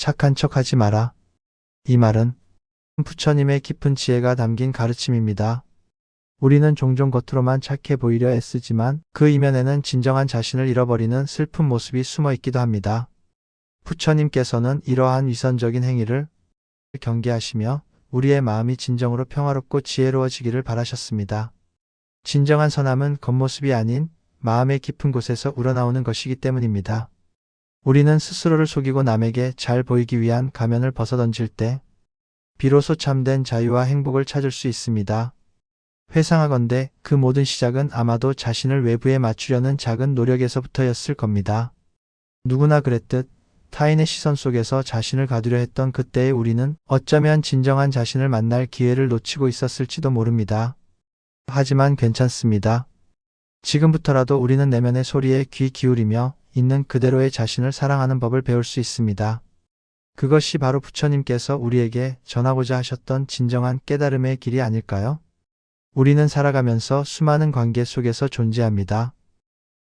착한 척하지 마라. 이 말은 부처님의 깊은 지혜가 담긴 가르침입니다. 우리는 종종 겉으로만 착해 보이려 애쓰지만 그 이면에는 진정한 자신을 잃어버리는 슬픈 모습이 숨어 있기도 합니다. 부처님께서는 이러한 위선적인 행위를 경계하시며 우리의 마음이 진정으로 평화롭고 지혜로워지기를 바라셨습니다. 진정한 선함은 겉모습이 아닌 마음의 깊은 곳에서 우러나오는 것이기 때문입니다. 우리는 스스로를 속이고 남에게 잘 보이기 위한 가면을 벗어던질 때 비로소 참된 자유와 행복을 찾을 수 있습니다. 회상하건대 그 모든 시작은 아마도 자신을 외부에 맞추려는 작은 노력에서부터였을 겁니다. 누구나 그랬듯 타인의 시선 속에서 자신을 가두려 했던 그때의 우리는 어쩌면 진정한 자신을 만날 기회를 놓치고 있었을지도 모릅니다. 하지만 괜찮습니다. 지금부터라도 우리는 내면의 소리에 귀 기울이며 있는 그대로의 자신을 사랑하는 법을 배울 수 있습니다. 그것이 바로 부처님께서 우리에게 전하고자 하셨던 진정한 깨달음의 길이 아닐까요? 우리는 살아가면서 수많은 관계 속에서 존재합니다.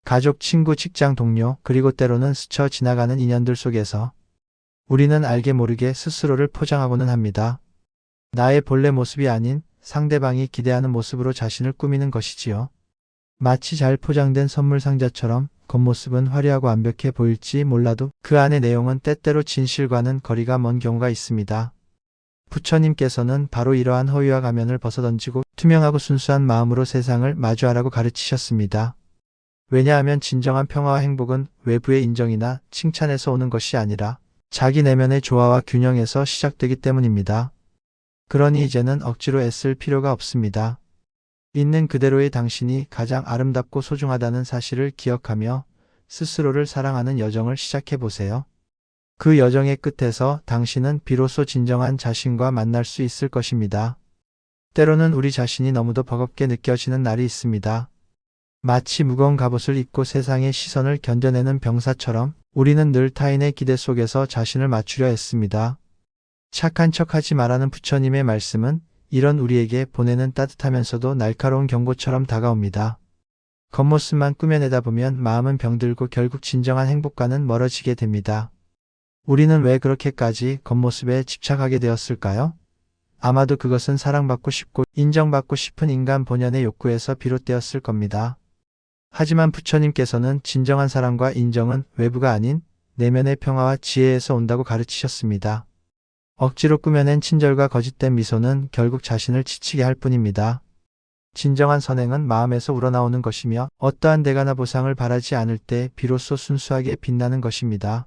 가족, 친구, 직장 동료, 그리고 때로는 스쳐 지나가는 인연들 속에서 우리는 알게 모르게 스스로를 포장하고는 합니다. 나의 본래 모습이 아닌 상대방이 기대하는 모습으로 자신을 꾸미는 것이지요. 마치 잘 포장된 선물 상자처럼 겉모습은 화려하고 완벽해 보일지 몰라도 그 안의 내용은 때때로 진실과는 거리가 먼 경우가 있습니다. 부처님께서는 바로 이러한 허위와 가면을 벗어던지고 투명하고 순수한 마음으로 세상을 마주하라고 가르치셨습니다. 왜냐하면 진정한 평화와 행복은 외부의 인정이나 칭찬에서 오는 것이 아니라 자기 내면의 조화와 균형에서 시작되기 때문입니다. 그러니 이제는 억지로 애쓸 필요가 없습니다. 있는 그대로의 당신이 가장 아름답고 소중하다는 사실을 기억하며 스스로를 사랑하는 여정을 시작해 보세요. 그 여정의 끝에서 당신은 비로소 진정한 자신과 만날 수 있을 것입니다. 때로는 우리 자신이 너무도 버겁게 느껴지는 날이 있습니다. 마치 무거운 갑옷을 입고 세상의 시선을 견뎌내는 병사처럼 우리는 늘 타인의 기대 속에서 자신을 맞추려 했습니다. 착한 척하지 말라는 부처님의 말씀은 이런 우리에게 보내는 따뜻하면서도 날카로운 경고처럼 다가옵니다. 겉모습만 꾸며내다 보면 마음은 병들고 결국 진정한 행복과는 멀어지게 됩니다. 우리는 왜 그렇게까지 겉모습에 집착하게 되었을까요? 아마도 그것은 사랑받고 싶고 인정받고 싶은 인간 본연의 욕구에서 비롯되었을 겁니다. 하지만 부처님께서는 진정한 사랑과 인정은 외부가 아닌 내면의 평화와 지혜에서 온다고 가르치셨습니다. 억지로 꾸며낸 친절과 거짓된 미소는 결국 자신을 지치게 할 뿐입니다. 진정한 선행은 마음에서 우러나오는 것이며 어떠한 대가나 보상을 바라지 않을 때 비로소 순수하게 빛나는 것입니다.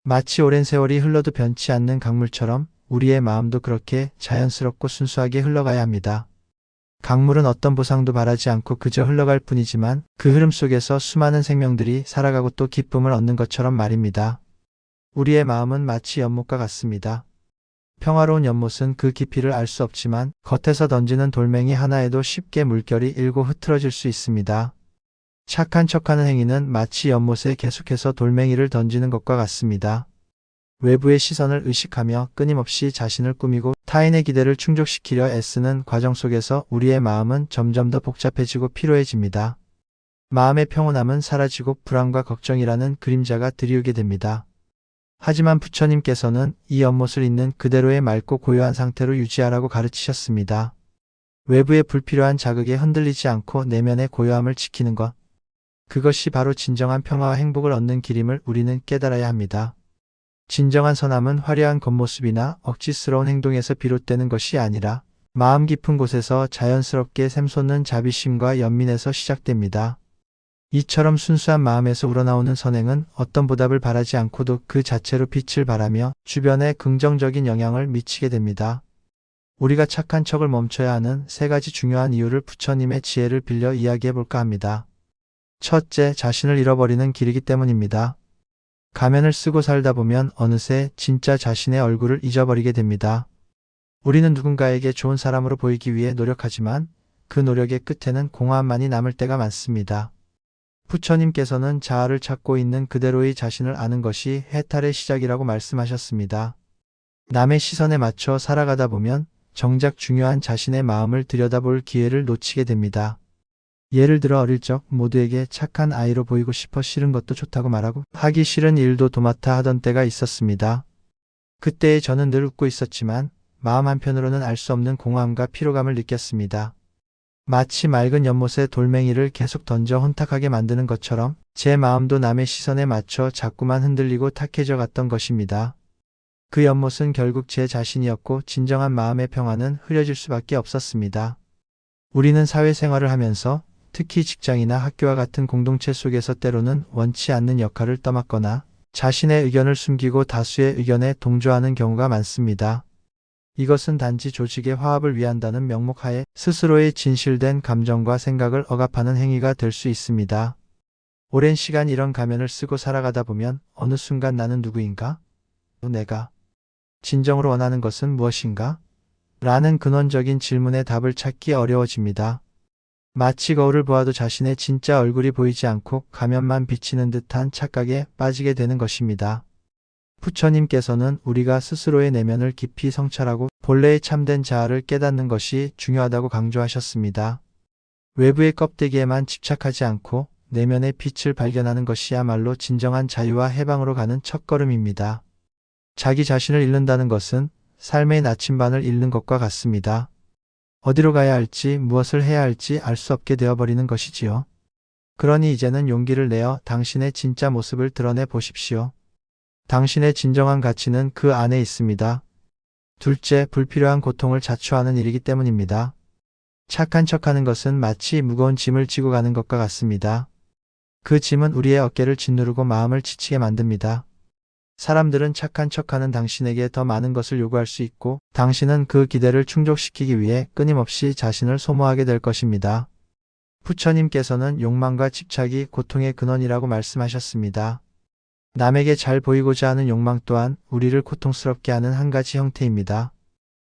마치 오랜 세월이 흘러도 변치 않는 강물처럼 우리의 마음도 그렇게 자연스럽고 순수하게 흘러가야 합니다. 강물은 어떤 보상도 바라지 않고 그저 흘러갈 뿐이지만 그 흐름 속에서 수많은 생명들이 살아가고 또 기쁨을 얻는 것처럼 말입니다. 우리의 마음은 마치 연못과 같습니다. 평화로운 연못은 그 깊이를 알 수 없지만 겉에서 던지는 돌멩이 하나에도 쉽게 물결이 일고 흐트러질 수 있습니다. 착한 척하는 행위는 마치 연못에 계속해서 돌멩이를 던지는 것과 같습니다. 외부의 시선을 의식하며 끊임없이 자신을 꾸미고 타인의 기대를 충족시키려 애쓰는 과정 속에서 우리의 마음은 점점 더 복잡해지고 피로해집니다. 마음의 평온함은 사라지고 불안과 걱정이라는 그림자가 드리우게 됩니다. 하지만 부처님께서는 이 연못을 있는 그대로의 맑고 고요한 상태로 유지하라고 가르치셨습니다. 외부의 불필요한 자극에 흔들리지 않고 내면의 고요함을 지키는 것. 그것이 바로 진정한 평화와 행복을 얻는 길임을 우리는 깨달아야 합니다. 진정한 선함은 화려한 겉모습이나 억지스러운 행동에서 비롯되는 것이 아니라 마음 깊은 곳에서 자연스럽게 샘솟는 자비심과 연민에서 시작됩니다. 이처럼 순수한 마음에서 우러나오는 선행은 어떤 보답을 바라지 않고도 그 자체로 빛을 발하며 주변에 긍정적인 영향을 미치게 됩니다. 우리가 착한 척을 멈춰야 하는 세 가지 중요한 이유를 부처님의 지혜를 빌려 이야기해 볼까 합니다. 첫째, 자신을 잃어버리는 길이기 때문입니다. 가면을 쓰고 살다 보면 어느새 진짜 자신의 얼굴을 잊어버리게 됩니다. 우리는 누군가에게 좋은 사람으로 보이기 위해 노력하지만 그 노력의 끝에는 공허함만이 남을 때가 많습니다. 부처님께서는 자아를 찾고 있는 그대로의 자신을 아는 것이 해탈의 시작이라고 말씀하셨습니다. 남의 시선에 맞춰 살아가다 보면 정작 중요한 자신의 마음을 들여다볼 기회를 놓치게 됩니다. 예를 들어 어릴 적 모두에게 착한 아이로 보이고 싶어 싫은 것도 좋다고 말하고 하기 싫은 일도 도맡아 하던 때가 있었습니다. 그때의 저는 늘 웃고 있었지만 마음 한편으로는 알 수 없는 공허함과 피로감을 느꼈습니다. 마치 맑은 연못에 돌멩이를 계속 던져 혼탁하게 만드는 것처럼 제 마음도 남의 시선에 맞춰 자꾸만 흔들리고 탁해져 갔던 것입니다. 그 연못은 결국 제 자신이었고 진정한 마음의 평화는 흐려질 수밖에 없었습니다. 우리는 사회생활을 하면서 특히 직장이나 학교와 같은 공동체 속에서 때로는 원치 않는 역할을 떠맡거나 자신의 의견을 숨기고 다수의 의견에 동조하는 경우가 많습니다. 이것은 단지 조직의 화합을 위한다는 명목하에 스스로의 진실된 감정과 생각을 억압하는 행위가 될 수 있습니다. 오랜 시간 이런 가면을 쓰고 살아가다 보면 어느 순간 나는 누구인가? 내가 진정으로 원하는 것은 무엇인가? 라는 근원적인 질문에 답을 찾기 어려워집니다. 마치 거울을 보아도 자신의 진짜 얼굴이 보이지 않고 가면만 비치는 듯한 착각에 빠지게 되는 것입니다. 부처님께서는 우리가 스스로의 내면을 깊이 성찰하고 본래의 참된 자아를 깨닫는 것이 중요하다고 강조하셨습니다. 외부의 껍데기에만 집착하지 않고 내면의 빛을 발견하는 것이야말로 진정한 자유와 해방으로 가는 첫걸음입니다. 자기 자신을 잃는다는 것은 삶의 나침반을 잃는 것과 같습니다. 어디로 가야 할지 무엇을 해야 할지 알 수 없게 되어버리는 것이지요. 그러니 이제는 용기를 내어 당신의 진짜 모습을 드러내 보십시오. 당신의 진정한 가치는 그 안에 있습니다. 둘째, 불필요한 고통을 자초하는 일이기 때문입니다. 착한 척하는 것은 마치 무거운 짐을 지고 가는 것과 같습니다. 그 짐은 우리의 어깨를 짓누르고 마음을 지치게 만듭니다. 사람들은 착한 척하는 당신에게 더 많은 것을 요구할 수 있고 당신은 그 기대를 충족시키기 위해 끊임없이 자신을 소모하게 될 것입니다. 부처님께서는 욕망과 집착이 고통의 근원이라고 말씀하셨습니다. 남에게 잘 보이고자 하는 욕망 또한 우리를 고통스럽게 하는 한 가지 형태입니다.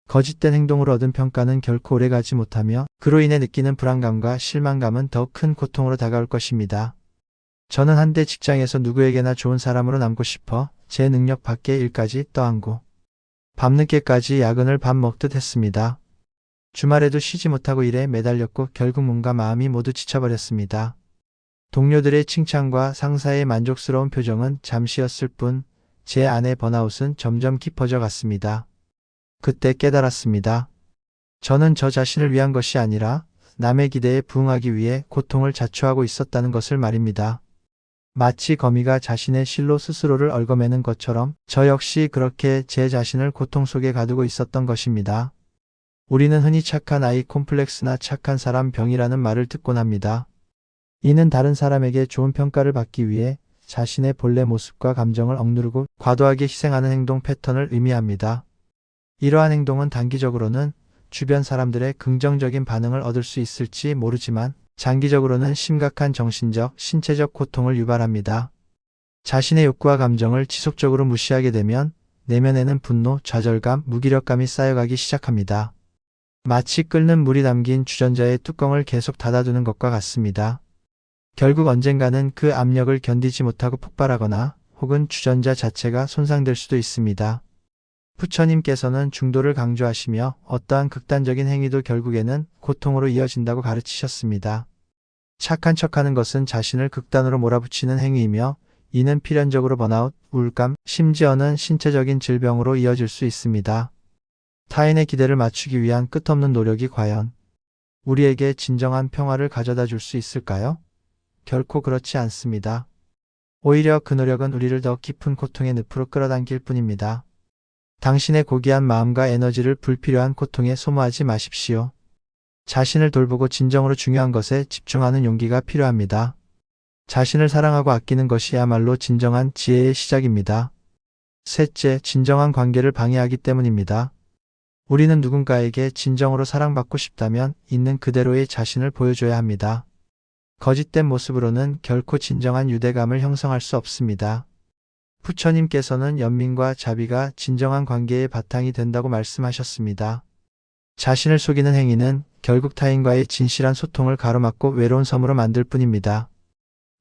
거짓된 행동으로 얻은 평가는 결코 오래가지 못하며 그로 인해 느끼는 불안감과 실망감은 더 큰 고통으로 다가올 것입니다. 저는 한때 직장에서 누구에게나 좋은 사람으로 남고 싶어 제 능력 밖의 일까지 떠안고 밤늦게까지 야근을 밥 먹듯 했습니다. 주말에도 쉬지 못하고 일에 매달렸고 결국 몸과 마음이 모두 지쳐버렸습니다. 동료들의 칭찬과 상사의 만족스러운 표정은 잠시였을 뿐 제 안의 번아웃은 점점 깊어져 갔습니다. 그때 깨달았습니다. 저는 저 자신을 위한 것이 아니라 남의 기대에 부응하기 위해 고통을 자초하고 있었다는 것을 말입니다. 마치 거미가 자신의 실로 스스로를 얽어매는 것처럼 저 역시 그렇게 제 자신을 고통 속에 가두고 있었던 것입니다. 우리는 흔히 착한 아이 콤플렉스나 착한 사람 병이라는 말을 듣곤 합니다. 이는 다른 사람에게 좋은 평가를 받기 위해 자신의 본래 모습과 감정을 억누르고 과도하게 희생하는 행동 패턴을 의미합니다. 이러한 행동은 단기적으로는 주변 사람들의 긍정적인 반응을 얻을 수 있을지 모르지만 장기적으로는 심각한 정신적, 신체적 고통을 유발합니다. 자신의 욕구와 감정을 지속적으로 무시하게 되면 내면에는 분노, 좌절감, 무기력감이 쌓여가기 시작합니다. 마치 끓는 물이 담긴 주전자의 뚜껑을 계속 닫아두는 것과 같습니다. 결국 언젠가는 그 압력을 견디지 못하고 폭발하거나 혹은 주전자 자체가 손상될 수도 있습니다. 부처님께서는 중도를 강조하시며 어떠한 극단적인 행위도 결국에는 고통으로 이어진다고 가르치셨습니다. 착한 척하는 것은 자신을 극단으로 몰아붙이는 행위이며 이는 필연적으로 번아웃, 우울감, 심지어는 신체적인 질병으로 이어질 수 있습니다. 타인의 기대를 맞추기 위한 끝없는 노력이 과연 우리에게 진정한 평화를 가져다 줄 수 있을까요? 결코 그렇지 않습니다. 오히려 그 노력은 우리를 더 깊은 고통의 늪으로 끌어당길 뿐입니다. 당신의 고귀한 마음과 에너지를 불필요한 고통에 소모하지 마십시오. 자신을 돌보고 진정으로 중요한 것에 집중하는 용기가 필요합니다. 자신을 사랑하고 아끼는 것이야말로 진정한 지혜의 시작입니다. 셋째, 진정한 관계를 방해하기 때문입니다. 우리는 누군가에게 진정으로 사랑받고 싶다면 있는 그대로의 자신을 보여줘야 합니다. 거짓된 모습으로는 결코 진정한 유대감을 형성할 수 없습니다. 부처님께서는 연민과 자비가 진정한 관계의 바탕이 된다고 말씀하셨습니다. 자신을 속이는 행위는 결국 타인과의 진실한 소통을 가로막고 외로운 섬으로 만들 뿐입니다.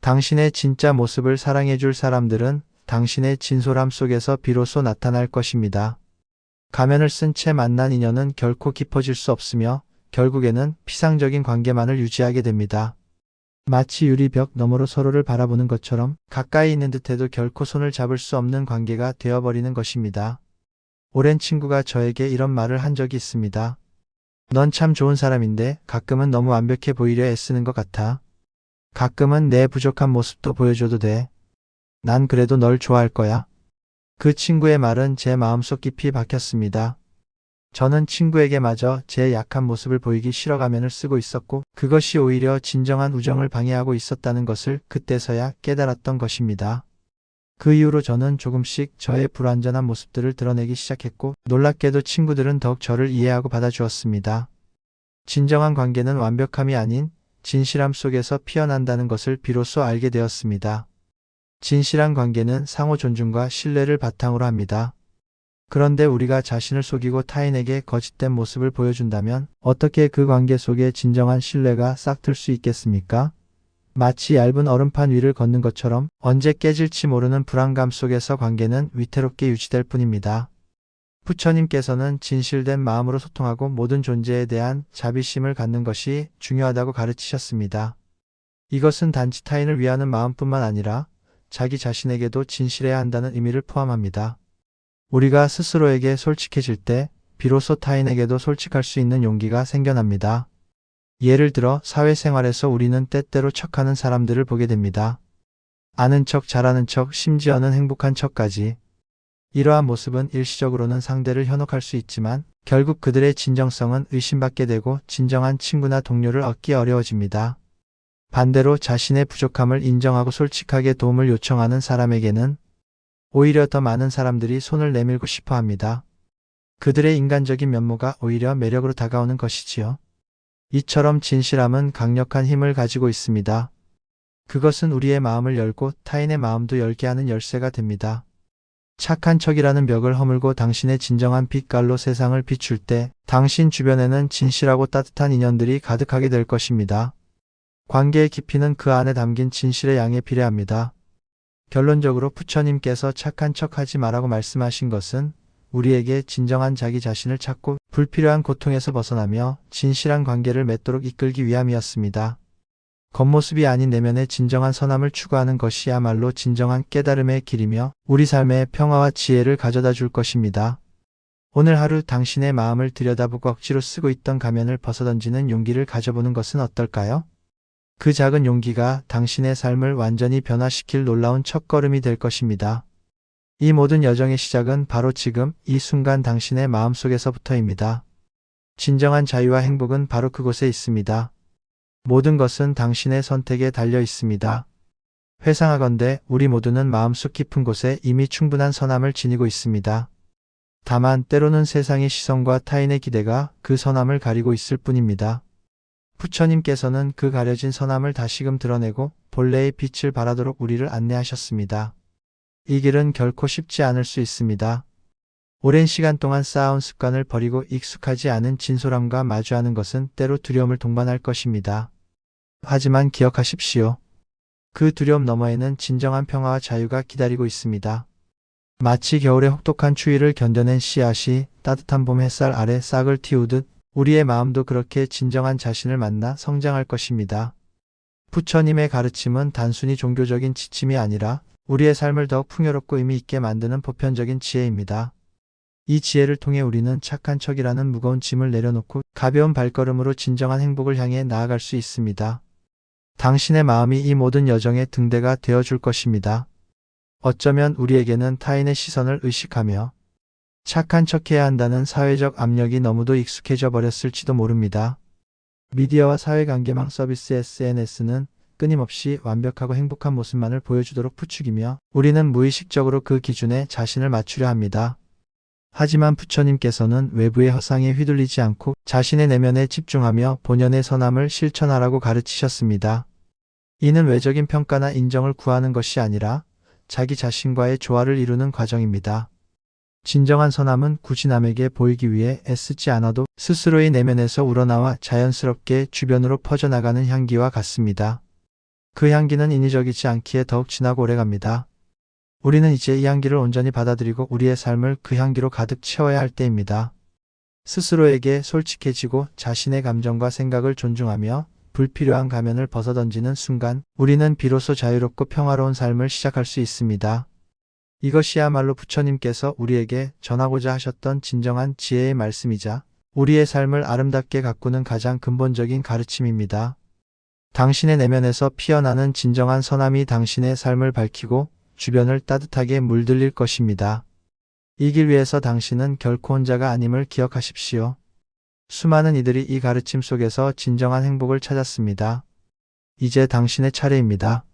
당신의 진짜 모습을 사랑해줄 사람들은 당신의 진솔함 속에서 비로소 나타날 것입니다. 가면을 쓴 채 만난 인연은 결코 깊어질 수 없으며 결국에는 피상적인 관계만을 유지하게 됩니다. 마치 유리벽 너머로 서로를 바라보는 것처럼 가까이 있는 듯해도 결코 손을 잡을 수 없는 관계가 되어버리는 것입니다. 오랜 친구가 저에게 이런 말을 한 적이 있습니다. 넌 참 좋은 사람인데 가끔은 너무 완벽해 보이려 애쓰는 것 같아. 가끔은 내 부족한 모습도 보여줘도 돼. 난 그래도 널 좋아할 거야. 그 친구의 말은 제 마음속 깊이 박혔습니다. 저는 친구에게 마저 제 약한 모습을 보이기 싫어 가면을 쓰고 있었고 그것이 오히려 진정한 우정을 방해하고 있었다는 것을 그때서야 깨달았던 것입니다. 그 이후로 저는 조금씩 저의 불완전한 모습들을 드러내기 시작했고 놀랍게도 친구들은 더욱 저를 이해하고 받아주었습니다. 진정한 관계는 완벽함이 아닌 진실함 속에서 피어난다는 것을 비로소 알게 되었습니다. 진실한 관계는 상호 존중과 신뢰를 바탕으로 합니다. 그런데 우리가 자신을 속이고 타인에게 거짓된 모습을 보여준다면 어떻게 그 관계 속에 진정한 신뢰가 싹틀 수 있겠습니까? 마치 얇은 얼음판 위를 걷는 것처럼 언제 깨질지 모르는 불안감 속에서 관계는 위태롭게 유지될 뿐입니다. 부처님께서는 진실된 마음으로 소통하고 모든 존재에 대한 자비심을 갖는 것이 중요하다고 가르치셨습니다. 이것은 단지 타인을 위하는 마음뿐만 아니라 자기 자신에게도 진실해야 한다는 의미를 포함합니다. 우리가 스스로에게 솔직해질 때 비로소 타인에게도 솔직할 수 있는 용기가 생겨납니다. 예를 들어 사회생활에서 우리는 때때로 척하는 사람들을 보게 됩니다. 아는 척, 잘하는 척, 심지어는 행복한 척까지. 이러한 모습은 일시적으로는 상대를 현혹할 수 있지만 결국 그들의 진정성은 의심받게 되고 진정한 친구나 동료를 얻기 어려워집니다. 반대로 자신의 부족함을 인정하고 솔직하게 도움을 요청하는 사람에게는 오히려 더 많은 사람들이 손을 내밀고 싶어 합니다. 그들의 인간적인 면모가 오히려 매력으로 다가오는 것이지요. 이처럼 진실함은 강력한 힘을 가지고 있습니다. 그것은 우리의 마음을 열고 타인의 마음도 열게 하는 열쇠가 됩니다. 착한 척이라는 벽을 허물고 당신의 진정한 빛깔로 세상을 비출 때 당신 주변에는 진실하고 따뜻한 인연들이 가득하게 될 것입니다. 관계의 깊이는 그 안에 담긴 진실의 양에 비례합니다. 결론적으로 부처님께서 착한 척하지 말라고 말씀하신 것은 우리에게 진정한 자기 자신을 찾고 불필요한 고통에서 벗어나며 진실한 관계를 맺도록 이끌기 위함이었습니다. 겉모습이 아닌 내면의 진정한 선함을 추구하는 것이야말로 진정한 깨달음의 길이며 우리 삶에 평화와 지혜를 가져다 줄 것입니다. 오늘 하루 당신의 마음을 들여다보고 억지로 쓰고 있던 가면을 벗어던지는 용기를 가져보는 것은 어떨까요? 그 작은 용기가 당신의 삶을 완전히 변화시킬 놀라운 첫걸음이 될 것입니다. 이 모든 여정의 시작은 바로 지금 이 순간 당신의 마음속에서부터입니다. 진정한 자유와 행복은 바로 그곳에 있습니다. 모든 것은 당신의 선택에 달려 있습니다. 회상하건대 우리 모두는 마음속 깊은 곳에 이미 충분한 선함을 지니고 있습니다. 다만 때로는 세상의 시선과 타인의 기대가 그 선함을 가리고 있을 뿐입니다. 부처님께서는 그 가려진 선함을 다시금 드러내고 본래의 빛을 발하도록 우리를 안내하셨습니다. 이 길은 결코 쉽지 않을 수 있습니다. 오랜 시간 동안 쌓아온 습관을 버리고 익숙하지 않은 진솔함과 마주하는 것은 때로 두려움을 동반할 것입니다. 하지만 기억하십시오. 그 두려움 너머에는 진정한 평화와 자유가 기다리고 있습니다. 마치 겨울의 혹독한 추위를 견뎌낸 씨앗이 따뜻한 봄 햇살 아래 싹을 틔우듯 우리의 마음도 그렇게 진정한 자신을 만나 성장할 것입니다. 부처님의 가르침은 단순히 종교적인 지침이 아니라 우리의 삶을 더욱 풍요롭고 의미 있게 만드는 보편적인 지혜입니다. 이 지혜를 통해 우리는 착한 척이라는 무거운 짐을 내려놓고 가벼운 발걸음으로 진정한 행복을 향해 나아갈 수 있습니다. 당신의 마음이 이 모든 여정의 등대가 되어줄 것입니다. 어쩌면 우리에게는 타인의 시선을 의식하며 착한 척해야 한다는 사회적 압력이 너무도 익숙해져 버렸을지도 모릅니다. 미디어와 사회관계망 서비스 SNS는 끊임없이 완벽하고 행복한 모습만을 보여주도록 부추기며 우리는 무의식적으로 그 기준에 자신을 맞추려 합니다. 하지만 부처님께서는 외부의 허상에 휘둘리지 않고 자신의 내면에 집중하며 본연의 선함을 실천하라고 가르치셨습니다. 이는 외적인 평가나 인정을 구하는 것이 아니라 자기 자신과의 조화를 이루는 과정입니다. 진정한 선함은 굳이 남에게 보이기 위해 애쓰지 않아도 스스로의 내면에서 우러나와 자연스럽게 주변으로 퍼져나가는 향기와 같습니다. 그 향기는 인위적이지 않기에 더욱 진하고 오래갑니다. 우리는 이제 이 향기를 온전히 받아들이고 우리의 삶을 그 향기로 가득 채워야 할 때입니다. 스스로에게 솔직해지고 자신의 감정과 생각을 존중하며 불필요한 가면을 벗어던지는 순간 우리는 비로소 자유롭고 평화로운 삶을 시작할 수 있습니다. 이것이야말로 부처님께서 우리에게 전하고자 하셨던 진정한 지혜의 말씀이자 우리의 삶을 아름답게 가꾸는 가장 근본적인 가르침입니다. 당신의 내면에서 피어나는 진정한 선함이 당신의 삶을 밝히고 주변을 따뜻하게 물들일 것입니다. 이 길 위에서 당신은 결코 혼자가 아님을 기억하십시오. 수많은 이들이 이 가르침 속에서 진정한 행복을 찾았습니다. 이제 당신의 차례입니다.